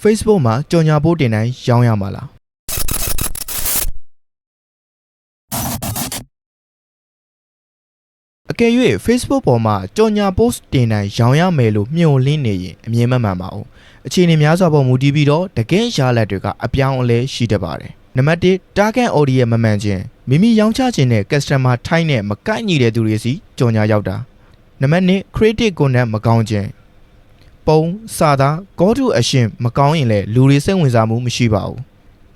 Facebook မှာကြော်ညာပို့တင်တိုင်းရောင်းရမှာလားအကယ်၍ Facebook ပေါ်မှာကြော်ညာ post တင်တိုင်းရောင်းရမယ်လို့မျှော်လင့်နေရင်အမြင်မမှန်ပါဘူးအခြေအနေများစွာပေါ်မူတည်ပြီးတော့တကယ်ရလဒ်တွေကအပြောင်းအလဲရှိတတ်ပါတယ်နံပါတ်1 target audience မမှန်ခြင်းမိမိရောင်းချခြင်းနဲ့ customer ထိုက်နဲ့မကိုက်ညီတဲ့သူတွေစီကြော်ညာရောက်တာနံပါတ်2 creative content မကောင်းခြင်းပုံစာသား call to action မကောင်းရင်လည်းလူတွေစိတ်ဝင်စားမှုမရှိပါဘူး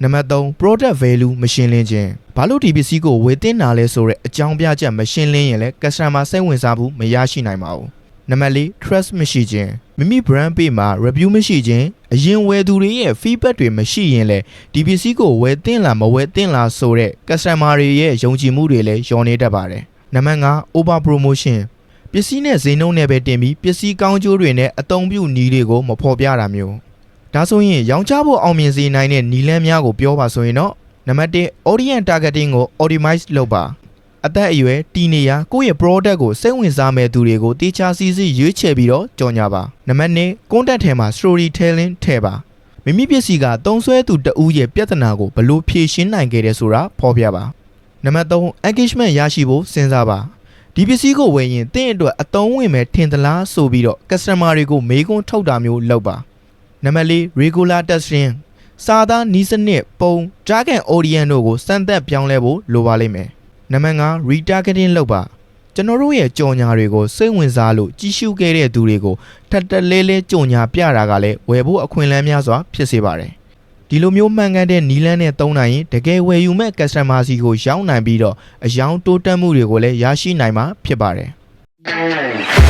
နံပါတ်3 product value မရှင်းလင်းခြင်းဘာလို့ဒီပစ္စည်းကိုဝယ်သင့်တာလဲဆိုတဲ့အကြောင်းပြချက်မရှင်းလင်းရင်လည်း customer စိတ်ဝင်စားမှုမရရှိနိုင်ပါဘူးနံပါတ်4 trust မရှိခြင်းမိမိ brand page မှာ review မရှိခြင်းအရင်ဝယ်သူတွေရဲ့ feedback တွေမရှိရင်လည်းဒီပစ္စည်းကိုဝယ်သင့်လားမဝယ်သင့်လားဆိုတဲ့ customer တွေရဲ့ယုံကြည်မှုတွေလည်းလျော့နေတတ်ပါတယ်နံပါတ်5 over promotionပစ္စည်းနဲ့ဈေးနှုန်းနဲ့ပဲတင်ပြီးပစ္စည်းကောင်းကျိုးတွေနဲ့အသုံးပြုနည်းတွေကိုမဖော်ပြတာမျိုးဒါဆိုရင်ရောင်းချဖို့အောင်မြင်စေနိုင်တဲ့နည်းလမ်းများကိုပြောပါဆိုရင်တော့နံပါတ်1 audience targeting ကို optimize လုပ်ပါအသက်အရွယ်တည်နေရာကိုယ့်ရဲ့ product ကိုစိတ်ဝင်စားမဲ့သူတွေကိုတေချာစီစီရွေးချယ်ပြီးတော့ကြော်ညာပါနံပါတ်2 content ထဲမှာ storytelling ထည့်ပါမိမိပစ္စည်းကသုံးစွဲသူတဦးရဲ့ပြဿနာကိုဘယ်လိုဖြေရှင်းနိုင်ခဲ့တယ်ဆိုတာဖော်ပြပါနံပါတ်3 engagement ရရှိဖို့စဉ်းစားပါဒီပစ္စည်းကိုဝယ်ရင်တင့်အတွက်အသုံးဝင်မဲ့ထင်သလားဆိုပြီးတော့ customer တွေကိုမေးခွန်းထုတ်တာမျိုးလုပ်ပါနံပါတ်4 regular testing စာသားနီးစနစ်ပုံ target audience တို့ကိုစမ်းသပ်ပြောင်းလဲဖို့လိုပါလိမ့်မယ်နံပါတ်5 retargeting လုပ်ပါကျွန်တော်တို့ရဲ့ကြော်ညာတွေကိုစိတ်ဝင်စားလို့ကြီးစုခဲ့တဲ့သူတွေကိုထပ်တလဲလဲကြော်ညာပြတာကလည်းဝယ်ဖို့အခွင့်အလမ်းများစွာဖြစ်စေပါတယ်ဒီလိုမျိုးမှန်ကန်တဲ့နီးလန်းနဲ့သုံးနိုင်ရင်တကယ်ဝယ်ယူမဲ့ customer စီကိုရောက်နိုင်ပြီးတော့အယောင်တိုးတက်မှုတွေကိုလည်းရရှိနိုင်မှာဖြစ်ပါတယ်